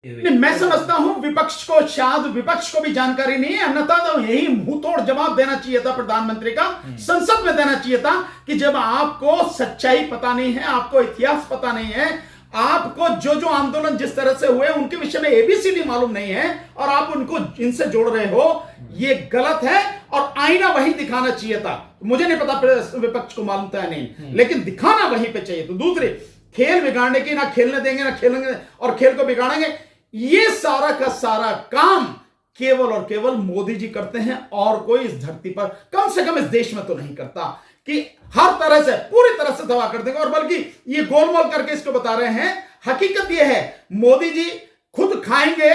नहीं, मैं समझता हूं विपक्ष को, शायद विपक्ष को भी जानकारी नहीं है, अन्यथा तो यही मुंह तोड़ जवाब देना चाहिए था प्रधानमंत्री का, संसद में देना चाहिए था कि जब आपको सच्चाई पता नहीं है, आपको इतिहास पता नहीं है, आपको जो जो आंदोलन जिस तरह से हुए उनके विषय में एबीसीडी मालूम नहीं है और आप उनको इनसे जोड़ रहे हो, ये गलत है और आईना वही दिखाना चाहिए था। मुझे नहीं पता विपक्ष को मालूम था नहीं, लेकिन दिखाना वहीं पे चाहिए। तो दूसरे, खेल बिगाड़ने की, ना खेलने देंगे ना खेलेंगे और खेल को बिगाड़ेंगे, ये सारा का सारा काम केवल और केवल मोदी जी करते हैं और कोई इस धरती पर, कम से कम इस देश में तो नहीं करता कि हर तरह से पूरी तरह से दवा कर देंगे। और बल्कि ये गोलमोल करके इसको बता रहे हैं, हकीकत ये है मोदी जी खुद खाएंगे,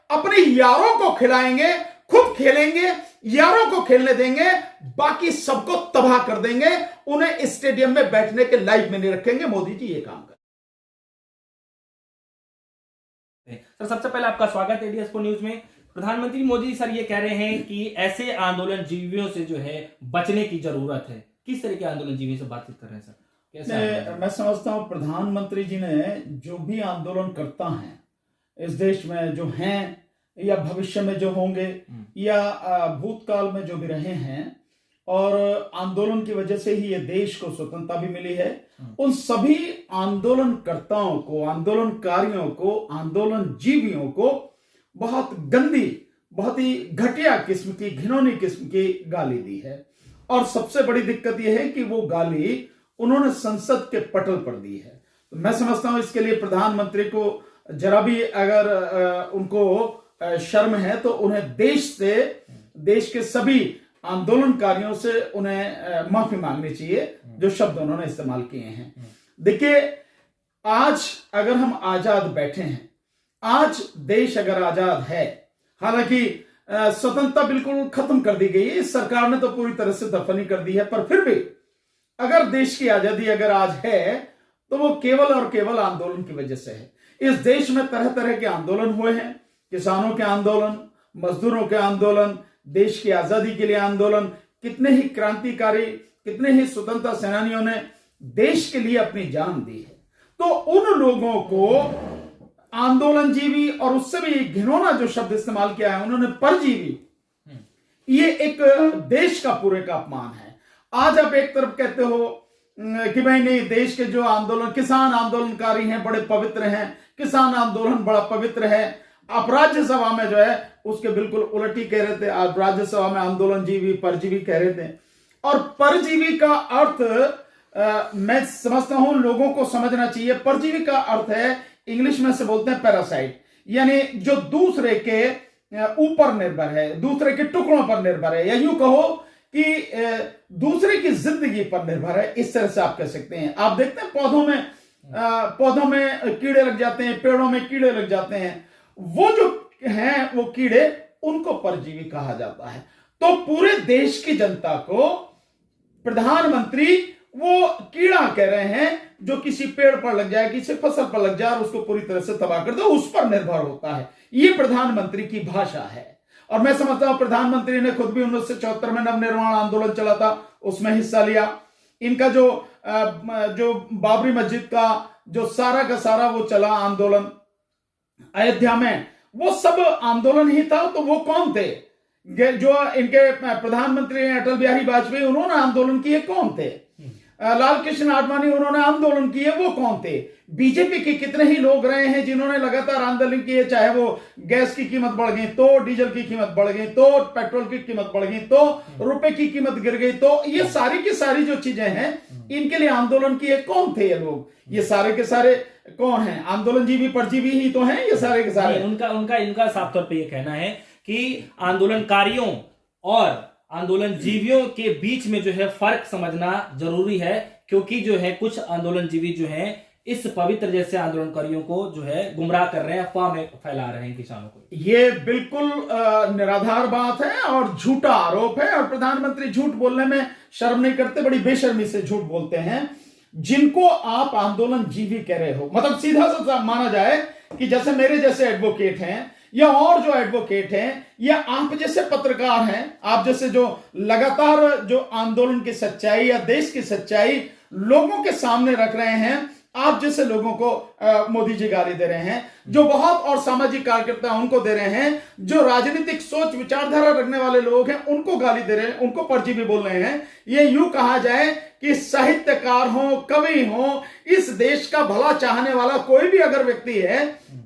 अपने यारों को खिलाएंगे, खुद खेलेंगे, यारों को खेलने देंगे, बाकी सबको तबाह कर देंगे, उन्हें स्टेडियम में बैठने के लायक में नहीं रखेंगे। मोदी जी ये काम कर। सर, सबसे पहले आपका स्वागत है डीएस4 न्यूज में। प्रधानमंत्री मोदी सर ये कह रहे हैं कि ऐसे आंदोलन जीवियों से जो है बचने की जरूरत है। किस तरह के आंदोलन जीवियों से बातचीत कर रहे हैं सर? कैसे? मैं समझता हूं प्रधानमंत्री जी ने जो भी आंदोलन करता है इस देश में, जो हैं या भविष्य में जो होंगे या भूतकाल में जो भी रहे हैं, और आंदोलन की वजह से ही ये देश को स्वतंत्रता भी मिली है, उन सभी आंदोलनकर्ताओं को, आंदोलनकारियों को, आंदोलन जीवियों को बहुत गंदी, बहुत ही घटिया किस्म की, घिनौनी किस्म की गाली दी है। और सबसे बड़ी दिक्कत यह है कि वो गाली उन्होंने संसद के पटल पर दी है। तो मैं समझता हूं इसके लिए प्रधानमंत्री को जरा भी अगर उनको शर्म है तो उन्हें देश के सभी आंदोलनकारियों से उन्हें माफी मांगनी चाहिए जो शब्द उन्होंने इस्तेमाल किए हैं। देखिए, आज अगर हम आजाद बैठे हैं, आज देश अगर आजाद है, हालांकि स्वतंत्रता बिल्कुल खत्म कर दी गई है, इस सरकार ने तो पूरी तरह से दफन ही कर दी है, पर फिर भी अगर देश की आजादी अगर आज है तो वो केवल और केवल आंदोलन की वजह से है। इस देश में तरह तरह के आंदोलन हुए हैं, किसानों के आंदोलन, मजदूरों के आंदोलन, देश की आजादी के लिए आंदोलन, कितने ही क्रांतिकारी, कितने ही स्वतंत्रता सेनानियों ने देश के लिए अपनी जान दी है। तो उन लोगों को आंदोलनजीवी, और उससे भी घिनौना जो शब्द इस्तेमाल किया है उन्होंने, परजीवी, ये एक देश का पूरे का अपमान है। आज आप एक तरफ कहते हो कि भाई नहीं, देश के जो आंदोलन, किसान आंदोलनकारी हैं बड़े पवित्र हैं, किसान आंदोलन बड़ा पवित्र है। आप राज्यसभा में जो है उसके बिल्कुल उलट ही कह रहे थे, आप राज्यसभा में आंदोलनजीवी, परजीवी कह रहे थे। और परजीवी का अर्थ मैं समझता हूं लोगों को समझना चाहिए। परजीवी का अर्थ है, इंग्लिश में से बोलते हैं पैरासाइट, यानी जो दूसरे के ऊपर निर्भर है, दूसरे के टुकड़ों पर निर्भर है, या यूं कहो कि दूसरे की जिंदगी पर निर्भर है, इस तरह से आप कह सकते हैं। आप देखते हैं पौधों में कीड़े लग जाते हैं, पेड़ों में कीड़े लग जाते हैं, वो जो हैं वो कीड़े, उनको परजीवी कहा जाता है। तो पूरे देश की जनता को प्रधानमंत्री वो कीड़ा कह रहे हैं जो किसी पेड़ पर लग जाए, किसी फसल पर लग जाए और उसको पूरी तरह से तबाह कर दो, उस पर निर्भर होता है। ये प्रधानमंत्री की भाषा है। और मैं समझता हूं प्रधानमंत्री ने खुद भी 1974 में नवनिर्माण आंदोलन चला था, उसमें हिस्सा लिया। इनका जो बाबरी मस्जिद का जो सारा का सारा वो चला आंदोलन अयोध्या में, वो सब आंदोलन ही था। तो वो कौन थे जो इनके प्रधानमंत्री अटल बिहारी वाजपेयी, उन्होंने आंदोलन किए, कौन थे? लाल कृष्ण आडवाणी, उन्होंने आंदोलन किए, वो कौन थे? बीजेपी के कितने ही लोग रहे हैं जिन्होंने लगातार आंदोलन किए, चाहे वो गैस की कीमत बढ़ गई तो डीजल की कीमत बढ़ गई, तो पेट्रोल की कीमत बढ़ गई, तो रुपए की कीमत गिर गई, तो ये सारी की सारी जो चीजें हैं, इनके लिए आंदोलन किए कौन थे ये लोग? ये सारे के सारे कौन है? आंदोलनजीवी, परजीवी ही तो हैं ये सारे के सारे। इनका साफ तौर पर यह कहना है कि आंदोलनकारियों और आंदोलन जीवियों के बीच में जो है फर्क समझना जरूरी है, क्योंकि जो है कुछ आंदोलनजीवी जो हैं इस पवित्र जैसे आंदोलनकारियों को जो है गुमराह कर रहे हैं, अफवाह में फैला रहे हैं किसानों को। ये बिल्कुल निराधार बात है और झूठा आरोप है। और प्रधानमंत्री झूठ बोलने में शर्म नहीं करते, बड़ी बेशर्मी से झूठ बोलते हैं। जिनको आप आंदोलनजीवी कह रहे हो, मतलब सीधा सा माना जाए कि जैसे मेरे जैसे एडवोकेट हैं या और जो एडवोकेट हैं या आप जैसे पत्रकार हैं, आप जैसे जो लगातार जो आंदोलन की सच्चाई या देश की सच्चाई लोगों के सामने रख रहे हैं, आप जैसे लोगों को मोदी जी गाली दे रहे हैं, जो बहुत और सामाजिक कार्यकर्ता हैं उनको दे रहे हैं, जो राजनीतिक सोच विचारधारा रखने वाले लोग हैं उनको गाली दे रहे हैं, उनको परजीवी बोल रहे हैं। ये यूं कहा जाए कि साहित्यकार हो, कवि हो, इस देश का भला चाहने वाला कोई भी अगर व्यक्ति है,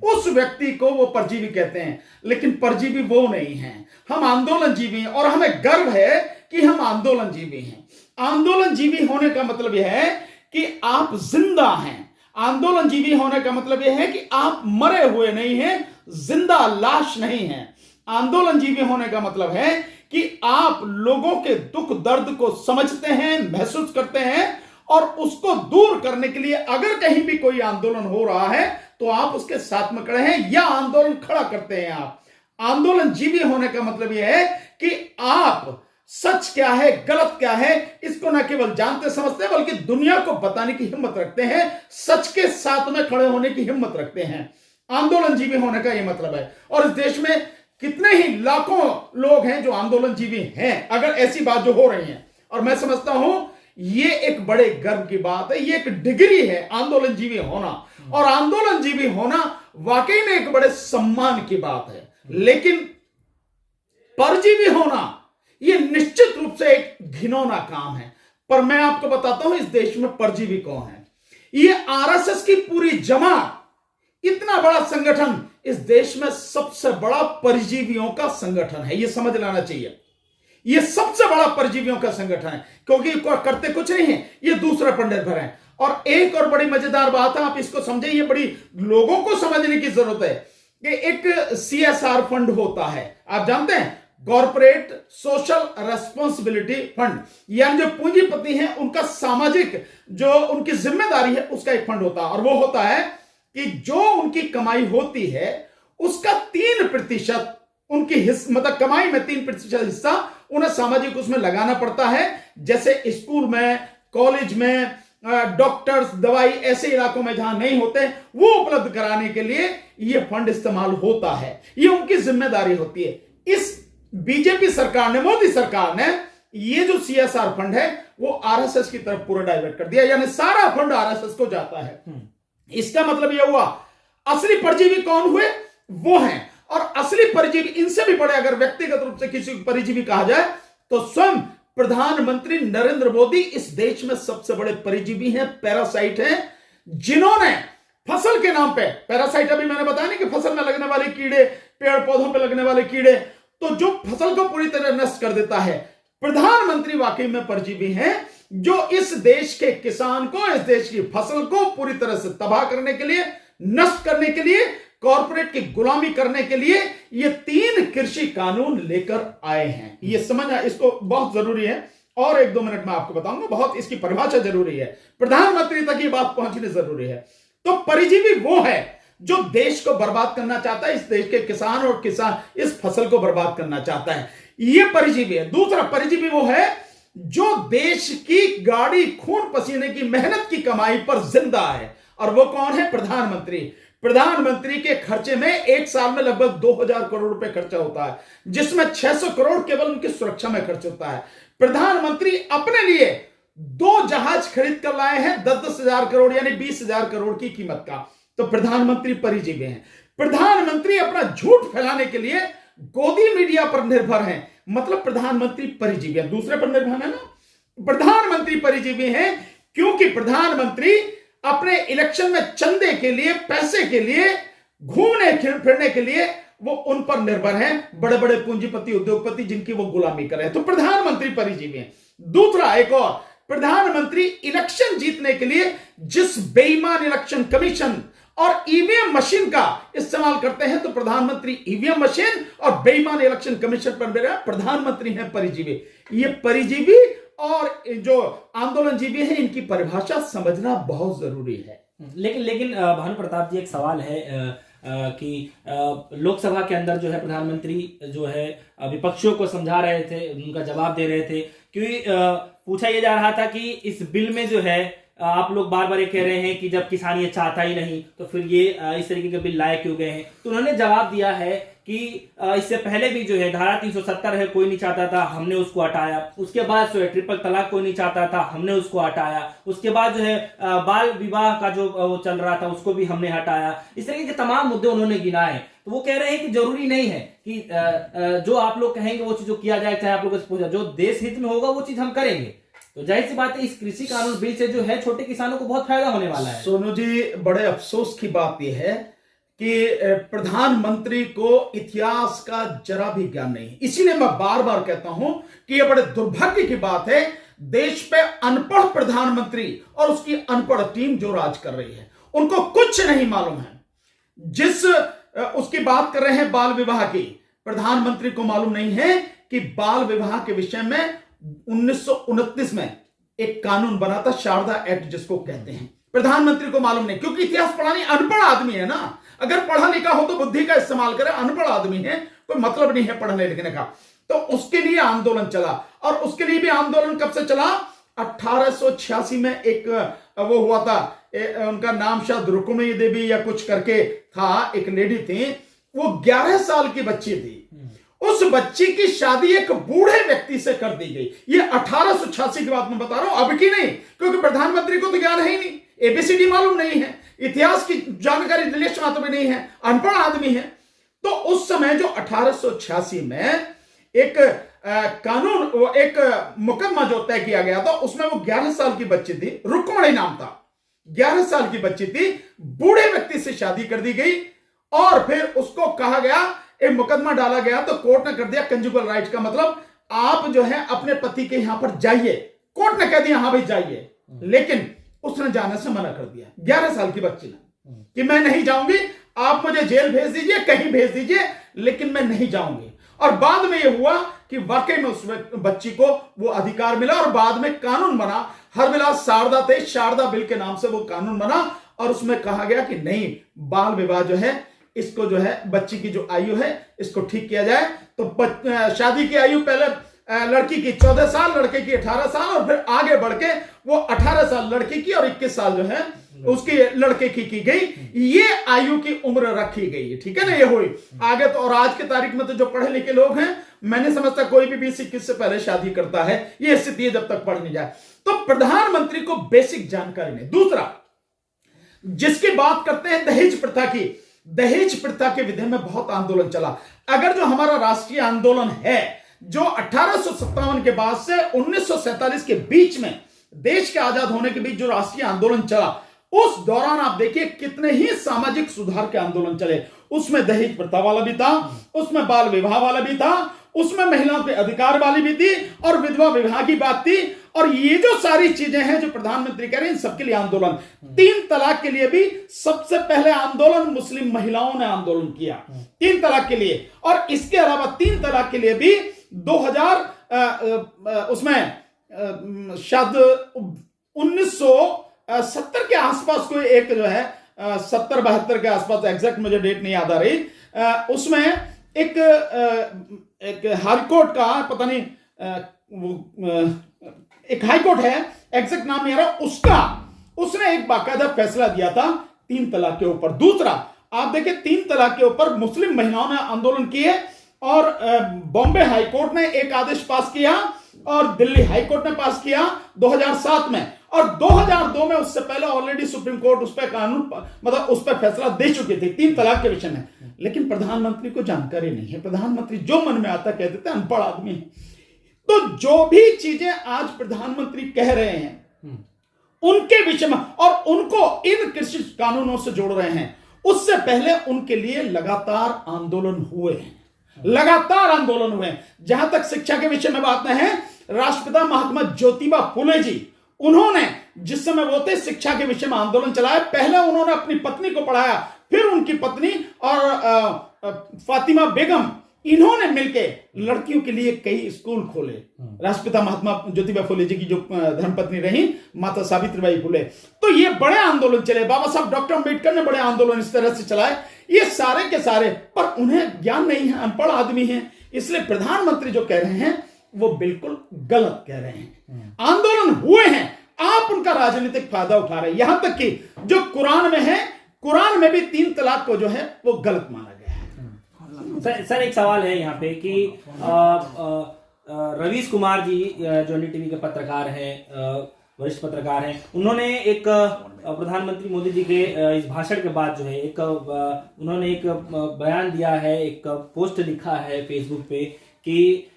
उस व्यक्ति को वो परजीवी कहते हैं। लेकिन परजीवी वो नहीं है, हम आंदोलनजीवी हैं और हमें गर्व है कि हम आंदोलनजीवी हैं। आंदोलनजीवी होने का मतलब यह है कि आप जिंदा हैं। आंदोलनजीवी होने का मतलब यह है कि आप मरे हुए नहीं हैं, जिंदा लाश नहीं हैं। आंदोलनजीवी होने का मतलब है कि आप लोगों के दुख दर्द को समझते हैं, महसूस करते हैं और उसको दूर करने के लिए अगर कहीं भी कोई आंदोलन हो रहा है तो आप उसके साथ में खड़े हैं या आंदोलन खड़ा करते हैं। आप आंदोलनजीवी होने का मतलब यह है कि आप सच क्या है, गलत क्या है, इसको न केवल जानते समझते हैं बल्कि दुनिया को बताने की हिम्मत रखते हैं, सच के साथ में खड़े होने की हिम्मत रखते हैं। आंदोलनजीवी होने का यह मतलब है। और इस देश में कितने ही लाखों लोग हैं जो आंदोलनजीवी हैं, अगर ऐसी बात जो हो रही है। और मैं समझता हूं ये एक बड़े गर्व की बात है, ये एक डिग्री है आंदोलनजीवी होना, और आंदोलनजीवी होना वाकई में एक बड़े सम्मान की बात है। लेकिन परजीवी होना यह निश्चित रूप से एक घिनौना काम है। पर मैं आपको बताता हूं इस देश में परजीवी कौन है। यह आरएसएस की पूरी जमात, इतना बड़ा संगठन, इस देश में सबसे बड़ा परजीवियों का संगठन है। यह समझ लेना चाहिए, यह सबसे बड़ा परजीवियों का संगठन है, क्योंकि करते कुछ नहीं है, यह दूसरे पर निर्भर है। और एक और बड़ी मजेदार बात है, आप इसको समझे, यह बड़ी लोगों को समझने की जरूरत है कि एक सीएसआर फंड होता है, आप जानते हैं, कॉर्पोरेट सोशल रेस्पॉन्सिबिलिटी फंड, यानी जो पूंजीपति हैं उनका सामाजिक जो उनकी जिम्मेदारी है उसका एक फंड होता है। और वो होता है कि जो उनकी कमाई होती है उसका 3% उनकी मतलब कमाई में 3% हिस्सा उन्हें सामाजिक उसमें लगाना पड़ता है। जैसे स्कूल में, कॉलेज में, डॉक्टर्स, दवाई ऐसे इलाकों में जहां नहीं होते वो उपलब्ध कराने के लिए यह फंड इस्तेमाल होता है, ये उनकी जिम्मेदारी होती है। इस बीजेपी सरकार ने, मोदी सरकार ने ये जो सीएसआर फंड है वो आरएसएस की तरफ पूरा डाइवर्ट कर दिया, यानी सारा फंड आरएसएस को जाता है। इसका मतलब यह हुआ असली परजीवी कौन हुए, वो हैं। और असली परजीवी, इनसे भी बड़े अगर व्यक्तिगत रूप से किसी को परजीवी कहा जाए तो स्वयं प्रधानमंत्री नरेंद्र मोदी इस देश में सबसे बड़े परजीवी हैं, पैरासाइट हैं, जिन्होंने फसल के नाम पे, पैरासाइट अभी मैंने बताया नहीं कि फसल में लगने वाले कीड़े, पेड़ पौधों पे लगने वाले कीड़े, तो जो फसल को पूरी तरह नष्ट कर देता है, प्रधानमंत्री वाकई में परजीवी हैं, जो इस देश के किसान को, इस देश की फसल को पूरी तरह से तबाह करने के लिए, नष्ट करने के लिए, कॉर्पोरेट की गुलामी करने के लिए ये 3 कृषि कानून लेकर आए हैं। ये समझना, इसको बहुत जरूरी है, और 1-2 मिनट में आपको बताऊंगा, बहुत इसकी परिभाषा जरूरी है, प्रधानमंत्री तक ये बात पहुंचनी जरूरी है। तो परजीवी वो है जो देश को बर्बाद करना चाहता है, इस देश के किसान और किसान इस फसल को बर्बाद करना चाहता है, ये परजीवी है। दूसरा परजीवी वो है जो देश की गाड़ी, खून पसीने की, मेहनत की कमाई पर जिंदा है, और वो कौन है, प्रधानमंत्री। प्रधानमंत्री के खर्चे में एक साल में लगभग 2000 करोड़ रुपए खर्चा होता है, जिसमें 600 करोड़ केवल उनकी सुरक्षा में खर्च होता है। प्रधानमंत्री अपने लिए 2 जहाज खरीद कर लाए हैं 10-10 हजार करोड़ यानी 20,000 करोड़ की कीमत का। तो प्रधानमंत्री परजीवी हैं। प्रधानमंत्री अपना झूठ फैलाने के लिए गोदी मीडिया पर निर्भर हैं, मतलब प्रधानमंत्री परजीवी है, दूसरे पर निर्भर है ना। प्रधानमंत्री परजीवी हैं क्योंकि प्रधानमंत्री अपने इलेक्शन में चंदे के लिए, पैसे के लिए, घूमने फिरने के लिए वो उन पर निर्भर हैं, बड़े बड़े पूंजीपति, उद्योगपति, जिनकी वो गुलामी कर रहे हैं। तो प्रधानमंत्री परजीवी हैं। दूसरा, एक और, प्रधानमंत्री इलेक्शन जीतने के लिए जिस बेईमान इलेक्शन कमीशन और ईवीएम मशीन का इस्तेमाल करते हैं, तो प्रधानमंत्री ईवीएम मशीन और बेईमान इलेक्शन कमीशन पर मेरा प्रधानमंत्री हैं परजीवी। ये परजीवी और जो आंदोलनजीवी हैं, इनकी परिभाषा समझना बहुत जरूरी है। लेकिन भानु प्रताप जी, एक सवाल है कि लोकसभा के अंदर जो है प्रधानमंत्री जो है विपक्षियों को समझा रहे थे, उनका जवाब दे रहे थे, क्योंकि पूछा यह जा रहा था कि इस बिल में जो है आप लोग बार बार ये कह रहे हैं कि जब किसान ये चाहता ही नहीं तो फिर ये इस तरीके के बिल लाए क्यों गए हैं। तो उन्होंने जवाब दिया है कि इससे पहले भी जो है धारा 370 है, कोई नहीं चाहता था, हमने उसको हटाया। उसके बाद जो है ट्रिपल तलाक कोई नहीं चाहता था, हमने उसको हटाया। उसके बाद जो है बाल विवाह का जो वो चल रहा था उसको भी हमने हटाया। इस तरीके के तमाम मुद्दे उन्होंने गिनाए। तो वो कह रहे हैं कि जरूरी नहीं है कि जो आप लोग कहेंगे वो चीज जो किया जाए, चाहे आप लोग से जो देश हित में होगा वो चीज हम करेंगे। तो जाहिर सी बात है इस कृषि कानून बिल से जो है छोटे किसानों को बहुत फायदा होने वाला है। सोनू जी, बड़े अफसोस की बात यह है कि प्रधानमंत्री को इतिहास का जरा भी ज्ञान नहीं। इसीलिए मैं बार बार कहता हूं कि यह बड़े दुर्भाग्य की बात है, देश पे अनपढ़ प्रधानमंत्री और उसकी अनपढ़ टीम जो राज कर रही है, उनको कुछ नहीं मालूम है। जिस उसकी बात कर रहे हैं बाल विवाह की, प्रधानमंत्री को मालूम नहीं है कि बाल विवाह के विषय में 1929 में एक कानून बना था, शारदा एक्ट जिसको कहते हैं। प्रधानमंत्री को मालूम नहीं, क्योंकि इतिहास पढ़ानी, अनपढ़ आदमी है ना। अगर पढ़ा लिखा हो तो बुद्धि का इस्तेमाल करे, अनपढ़ आदमी है, कोई मतलब नहीं है पढ़ने लिखने का। तो उसके लिए आंदोलन चला, और उसके लिए भी आंदोलन कब से चला? 1886 में एक वो हुआ था, उनका नाम शायद रुक्मिणी देवी या कुछ करके था, एक लेडी थी, वो 11 साल की बच्ची थी। उस बच्ची की शादी एक बूढ़े व्यक्ति से कर दी गई। ये 1886 की बात मैं बता रहा हूं, अब की नहीं, क्योंकि प्रधानमंत्री को तो ज्ञान है ही नहीं, एबीसीडी मालूम नहीं है, इतिहास की जानकारी दिलेश मात्र में नहीं है, अनपढ़ आदमी है। तो उस समय जो 1886 में एक कानून, एक मुकदमा जो तय किया गया था, उसमें वो 11 साल की बच्ची थी, रुक्मिणी नाम था, 11 साल की बच्ची थी, बूढ़े व्यक्ति से शादी कर दी गई। और फिर उसको कहा गया, एक मुकदमा डाला गया, तो कोर्ट ने कर दिया कंजुगल राइट का मतलब आप जो है अपने पति के यहां पर जाइए। कोर्ट ने कह दिया हाँ भाई जाइए, लेकिन उसने जाने से मना कर दिया, 11 साल की बच्ची ने, कि मैं नहीं जाऊंगी, आप मुझे जेल भेज दीजिए, कहीं भेज दीजिए, लेकिन मैं नहीं जाऊंगी। और बाद में यह हुआ कि वाकई में उस बच्ची को वो अधिकार मिला, और बाद में कानून बना, हरविलास शारदा थे, शारदा बिल के नाम से वो कानून बना, और उसमें कहा गया कि नहीं, बाल विवाह जो है, इसको जो है बच्ची की जो आयु है इसको ठीक किया जाए। तो शादी की आयु पहले लड़की की 14 साल, लड़के की 18 साल, और फिर आगे बढ़ के वो 18 साल लड़की की और 21 साल जो है उसकी लड़के की गई। ये आयु की उम्र रखी गई, ठीक है ना, ये हुई आगे। तो और आज के तारीख में तो जो पढ़े लिखे लोग हैं, मैं नहीं समझता कोई भी 20-21 से पहले शादी करता है, ये स्थिति है जब तक पढ़ नहीं जाए। तो प्रधानमंत्री को बेसिक जानकारी नहीं। दूसरा, जिसकी बात करते हैं दहेज प्रथा की, दहेज प्रथा के विषय में बहुत आंदोलन चला। अगर जो हमारा राष्ट्रीय आंदोलन है, जो 1857 के बाद से 1947 के बीच में, देश के आजाद होने के बीच जो राष्ट्रीय आंदोलन चला, उस दौरान आप देखिए कितने ही सामाजिक सुधार के आंदोलन चले। उसमें दहेज प्रथा वाला भी था, उसमें बाल विवाह वाला भी था, उसमें महिलाओं के अधिकार वाली भी थी, और विधवा विवाह की बात थी। और ये जो सारी चीजें हैं जो प्रधानमंत्री कह रहे हैं, इन सबके लिए आंदोलन। 3 तलाक के लिए भी सबसे पहले आंदोलन मुस्लिम महिलाओं ने आंदोलन किया, 3 तलाक के लिए। और इसके अलावा 3 तलाक के लिए भी 2000 उसमें शायद 1970 के आसपास कोई एक जो है 70-72 के आसपास, एग्जैक्ट मुझे डेट नहीं याद आ रही, उसमें एक हाईकोर्ट का, पता नहीं एक हाईकोर्ट है, एग्जैक्ट नाम नहीं आ रहा, उसने एक बाकायदा फैसला दिया था 3 तलाक के ऊपर। दूसरा, आप देखिए 3 तलाक के ऊपर मुस्लिम महिलाओं ने आंदोलन किए, और बॉम्बे हाईकोर्ट ने एक आदेश पास किया, और दिल्ली हाईकोर्ट ने पास किया 2007 में, और 2002 में, उससे पहले ऑलरेडी सुप्रीम कोर्ट उस पर कानून, मतलब उस पर फैसला दे चुकी थी 3 तलाक के विषय में। लेकिन प्रधानमंत्री को जानकारी नहीं है, प्रधानमंत्री जो मन में आता कह देते, अनपढ़ आदमी है। तो जो भी चीजें आज प्रधानमंत्री कह रहे हैं उनके विषय में, और उनको इन कृषि कानूनों से जोड़ रहे हैं, उससे पहले उनके लिए लगातार आंदोलन हुए हैं, लगातार आंदोलन हुए हैं। जहां तक शिक्षा के विषय में बात है, राष्ट्रपिता महात्मा ज्योतिबा फुले जी, उन्होंने जिस समय वो थे, शिक्षा के विषय में आंदोलन चलाया। पहले उन्होंने अपनी पत्नी को पढ़ाया, फिर उनकी पत्नी और फातिमा बेगम, इन्होंने मिलकर लड़कियों के लिए कई स्कूल खोले। राष्ट्रपिता महात्मा ज्योतिबा फुले जी की जो धर्मपत्नी रही, माता सावित्रीबाई फुले। तो ये बड़े आंदोलन चले, बाबा साहब डॉक्टर अंबेडकर ने बड़े आंदोलन इस तरह से चलाए, ये सारे के सारे। पर उन्हें ज्ञान नहीं है, अनपढ़ आदमी है, इसलिए प्रधानमंत्री जो कह रहे हैं वो बिल्कुल गलत कह रहे हैं। आंदोलन हुए हैं, आप उनका राजनीतिक फायदा उठा रहे हैं। यहां तक कि जो कुरान में है, कुरान में भी 3 तलाक को जो है वो गलत माना गया है। सर एक सवाल है यहाँ पे कि रवीश कुमार जी जो एनडीटीवी के पत्रकार हैं, वरिष्ठ पत्रकार हैं, उन्होंने एक प्रधानमंत्री मोदी जी के इस भाषण के बाद जो है उन्होंने एक बयान दिया है, एक पोस्ट लिखा है फेसबुक पे कि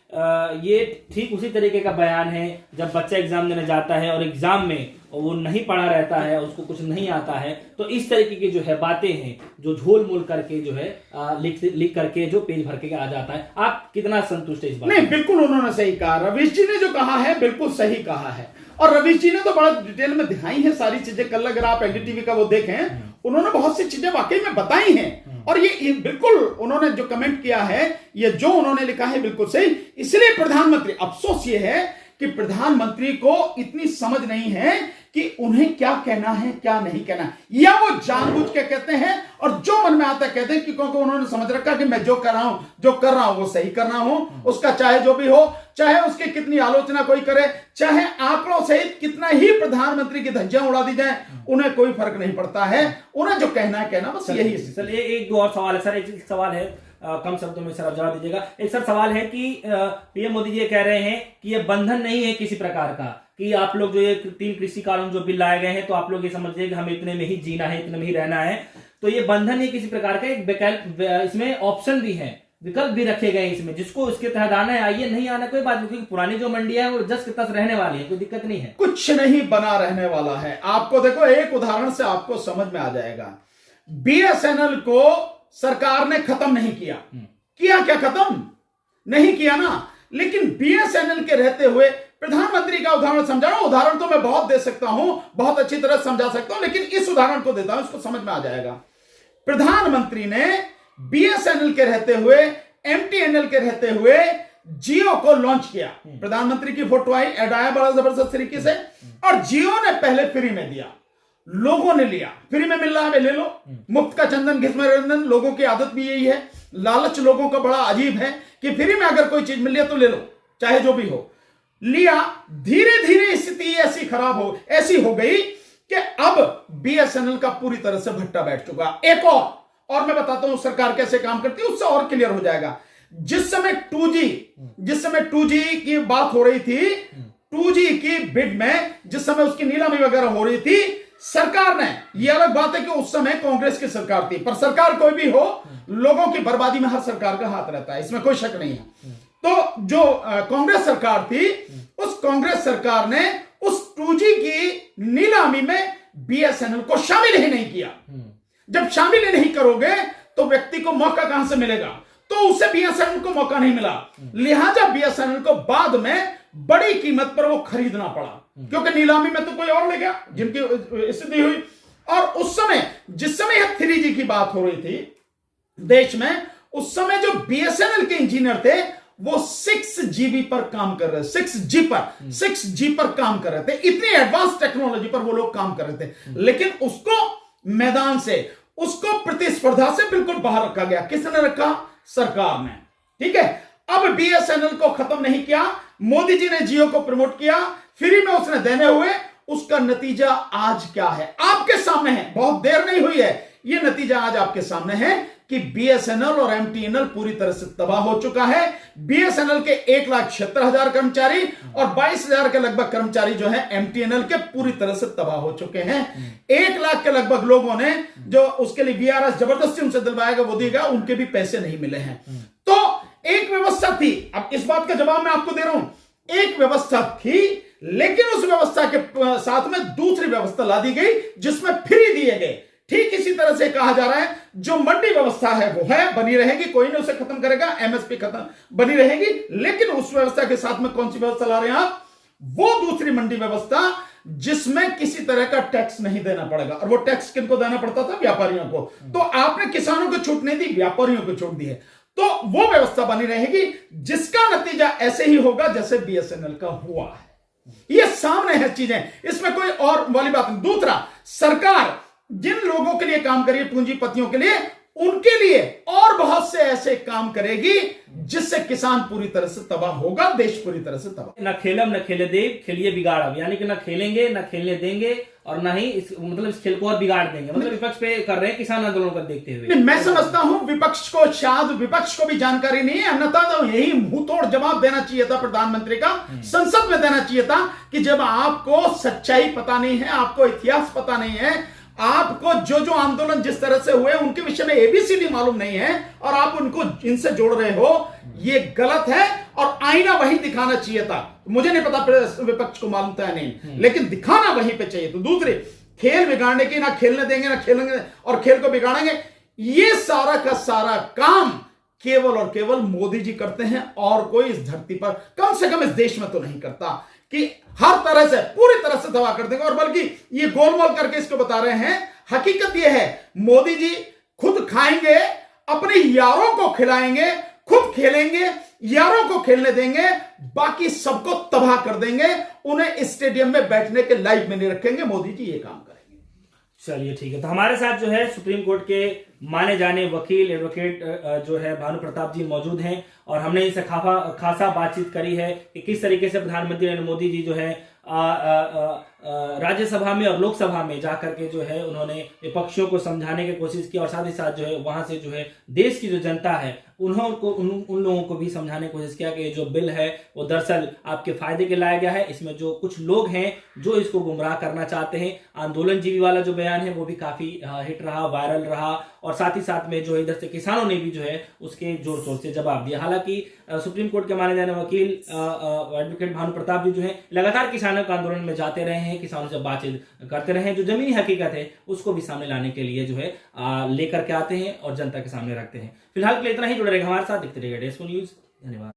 ये ठीक उसी तरीके का बयान है जब बच्चा एग्जाम देने जाता है और एग्जाम में वो नहीं पढ़ा रहता है, उसको कुछ नहीं आता है, तो इस तरीके की जो है बातें हैं जो झोल मोल करके जो है लिख करके जो पेज भर के आ जाता है। आप कितना संतुष्ट है इस बात? नहीं, बिल्कुल उन्होंने सही कहा। रवीश जी ने जो कहा है बिल्कुल सही कहा है, और रवीश जी ने तो बड़ा डिटेल में दिखाई है सारी चीजें। कल अगर आप एनडीटीवी का वो देखें, उन्होंने बहुत सी चीजें वाकई में बताई हैं, और ये बिल्कुल उन्होंने जो कमेंट किया है, ये जो उन्होंने लिखा है बिल्कुल सही। इसलिए प्रधानमंत्री, अफसोस ये है कि प्रधानमंत्री को इतनी समझ नहीं है कि उन्हें क्या कहना है क्या नहीं कहना, या वो जानबूझ के कहते हैं और जो मन में आता है कहते हैं, क्योंकि उन्होंने समझ रखा कि मैं जो कर रहा हूं वो सही कर रहा हूं, उसका चाहे जो भी हो, चाहे उसकी कितनी आलोचना कोई करे, चाहे आंकड़ों सहित कितना ही प्रधानमंत्री की धज्जियां उड़ा दी जाए, उन्हें कोई फर्क नहीं पड़ता है। उन्हें जो कहना है कहना, बस यही। सर एक दो और सवाल है सर। एक सवाल है, कम शब्दों में सर आप जवाब दीजिएगा। एक सर सवाल है कि पीएम मोदी जी ये कह रहे हैं कि ये बंधन नहीं है किसी प्रकार का, कि आप लोग जो ये 3 कृषि कानून जो बिल लाए गए हैं, तो आप लोग ये समझिए कि हमें इतने में ही जीना है, इतने में ही रहना है, तो ये बंधन नहीं किसी प्रकार का, एक विकल्प, इसमें ऑप्शन भी है, विकल्प भी रखे गए इसमें, जिसको इसके तहत आना है आइए, नहीं आना कोई बात नहीं, क्योंकि पुरानी जो मंडियां है वो जस के तस रहने वाली है, कोई दिक्कत नहीं है। कुछ नहीं बना रहने वाला है। आपको देखो, एक उदाहरण से आपको समझ में आ जाएगा। बीएसएनएल को सरकार ने खत्म नहीं किया, क्या खत्म नहीं किया ना, लेकिन बीएसएनएल के रहते हुए प्रधानमंत्री का उदाहरण समझा रहा हूं। उदाहरण तो मैं बहुत दे सकता हूं, बहुत अच्छी तरह समझा सकता हूं, लेकिन इस उदाहरण को देता हूं, इसको समझ में आ जाएगा। प्रधानमंत्री ने बीएसएनएल के रहते हुए, एमटीएनएल के रहते हुए जियो को लॉन्च किया। प्रधानमंत्री की फोटो आई, ऐड आया बड़ा जबरदस्त तरीके से, और जियो ने पहले फ्री में दिया, लोगों ने लिया, फ्री में मिल रहा है ले लो, मुफ्त का चंदन घिसमें रंजन। लोगों की आदत भी यही है, लालच लोगों का बड़ा अजीब है कि फ्री में अगर कोई चीज मिल रही है तो ले लो, चाहे जो भी हो। लिया, धीरे धीरे स्थिति ऐसी हो गई कि अब बीएसएनएल का पूरी तरह से भट्टा बैठ चुका। एक और मैं बताता हूं सरकार कैसे काम करती है, उससे और क्लियर हो जाएगा। जिस समय 2G की बात हो रही थी, 2G की बिड में जिस समय उसकी नीलामी वगैरह हो रही थी, सरकार ने, ये अलग बात है कि उस समय कांग्रेस की सरकार थी, पर सरकार कोई भी हो, लोगों की बर्बादी में हर सरकार का हाथ रहता है, इसमें कोई शक नहीं है। तो जो कांग्रेस सरकार थी, उस कांग्रेस सरकार ने उस 2G की नीलामी में बीएसएनएल को शामिल ही नहीं किया। जब शामिल ही नहीं करोगे तो व्यक्ति को मौका कहां से मिलेगा, तो उसे बीएसएनएल को मौका नहीं मिला, लिहाजा बीएसएनएल को बाद में बड़ी कीमत पर वो खरीदना पड़ा, क्योंकि नीलामी में तो कोई और ले गया जिनकी स्थिति हुई। और उस समय, जिस समय यह 3G की बात हो रही थी देश में, उस समय जो बीएसएनएल के इंजीनियर थे वो 6GB पर काम कर रहे थे, 6G पर काम कर रहे थे, इतनी एडवांस टेक्नोलॉजी पर वो लोग काम कर रहे थे, लेकिन उसको मैदान से, उसको प्रतिस्पर्धा से बिल्कुल बाहर रखा गया। किसने रखा? सरकार ने। ठीक है, अब बीएसएनएल को खत्म नहीं किया, मोदी जी ने जियो को प्रमोट किया, फ्री में उसने देने हुए, उसका नतीजा आज क्या है? आपके सामने है, बहुत देर नहीं हुई है, यह नतीजा आज आपके सामने है कि बीएसएनएल और एमटीएनएल पूरी तरह से तबाह हो चुका है। बीएसएनएल के 1,76,000 कर्मचारी और 22,000 के लगभग कर्मचारी जो है एमटीएनएल के पूरी तरह से तबाह हो चुके हैं। 1 लाख के लगभग लोगों ने जो उसके लिए वीआरएस जबरदस्ती उनसे दिलवाया गया वो दिएगा, उनके भी पैसे नहीं मिले हैं। तो एक व्यवस्था थी, अब इस बात का जवाब मैं आपको दे रहा हूं, एक व्यवस्था थी, लेकिन उस व्यवस्था के साथ में दूसरी व्यवस्था ला दी गई जिसमें फ्री दिए गए। ठीक इसी तरह से कहा जा रहा है जो मंडी व्यवस्था है वो है, बनी रहेगी, कोई नहीं उसे खत्म करेगा, एमएसपी खत्म बनी रहेगी, लेकिन उस व्यवस्था के साथ में कौन सी व्यवस्था ला रहे हैं आप? वो दूसरी मंडी व्यवस्था जिसमें किसी तरह का टैक्स नहीं देना पड़ेगा। और वो टैक्स किनको देना पड़ता था? व्यापारियों को। तो आपने किसानों को छूट नहीं दी, व्यापारियों को छूट दी है। तो वो व्यवस्था बनी रहेगी जिसका नतीजा ऐसे ही होगा जैसे बीएसएनएल का हुआ है। ये सामने है चीजें, इसमें कोई और वाली बात नहीं। दूसरा, सरकार जिन लोगों के लिए काम करिए, पूंजीपतियों के लिए, उनके लिए और बहुत से ऐसे काम करेगी जिससे किसान पूरी तरह से तबाह होगा, देश पूरी तरह से तबाह। न खेलम न खेले देव, खेलिए बिगाड़ब, यानी कि न खेलेंगे न खेलने देंगे और ना ही इस खेल को और बिगाड़ देंगे। मतलब विपक्ष पे कर रहे हैं किसान आंदोलन को देखते हुए। मैं समझता हूं विपक्ष को, शायद विपक्ष को भी जानकारी नहीं है, अन्यथा तो यही मुंह तोड़ जवाब देना चाहिए था प्रधानमंत्री का, संसद में देना चाहिए था कि जब आपको सच्चाई पता नहीं है, आपको इतिहास पता नहीं है, आपको जो आंदोलन जिस तरह से हुए उनके विषय में एबीसीडी मालूम नहीं है और आप उनको इनसे जोड़ रहे हो, ये गलत है और आईना वही दिखाना चाहिए था। मुझे नहीं पता विपक्ष को मालूम था नहीं, लेकिन दिखाना वहीं पे चाहिए। तो दूसरे, खेल बिगाड़ने की, ना खेलने देंगे ना खेलेंगे और खेल को बिगाड़ेंगे, ये सारा का सारा काम केवल और केवल मोदी जी करते हैं और कोई इस धरती पर, कम से कम इस देश में तो नहीं करता कि हर तरह से पूरी तरह से तबाह कर देंगे। और बल्कि ये गोलमोल करके इसको बता रहे हैं, हकीकत ये है मोदी जी खुद खाएंगे, अपने यारों को खिलाएंगे, खुद खेलेंगे, यारों को खेलने देंगे, बाकी सबको तबाह कर देंगे, उन्हें स्टेडियम में बैठने के लायक में नहीं रखेंगे। मोदी जी ये काम करेंगे। चलिए ठीक है, तो हमारे साथ जो है सुप्रीम कोर्ट के माने जाने वकील एडवोकेट जो है भानु प्रताप जी मौजूद हैं और हमने इनसे खासा बातचीत करी है कि किस तरीके से प्रधानमंत्री नरेंद्र मोदी जी जो है राज्यसभा में और लोकसभा में जाकर के जो है उन्होंने विपक्षियों को समझाने की कोशिश की और साथ ही साथ जो है वहां से जो है देश की जो जनता है उन लोगों को भी समझाने की कोशिश किया कि जो बिल है वो दरअसल आपके फायदे के लाया गया है। इसमें जो कुछ लोग हैं जो इसको गुमराह करना चाहते हैं, आंदोलन जीवी वाला जो बयान है वो भी काफी हिट रहा, वायरल रहा और साथ ही साथ में जो है इधर से किसानों ने भी जो है उसके जोर शोर से जवाब दिया। हालांकि सुप्रीम कोर्ट के माने जाने वकील एडवोकेट भानु प्रताप जी जो है लगातार किसानों के आंदोलन में जाते रहे हैं, किसानों से बातचीत करते रहे हैं, जो जमीनी हकीकत है उसको भी सामने लाने के लिए जो है लेकर के आते हैं और जनता के सामने रखते हैं। फिलहाल के लिए इतना ही, जुड़े रहेगा हमारे साथ, देखते रहिएगा डेस्क न्यूज। धन्यवाद।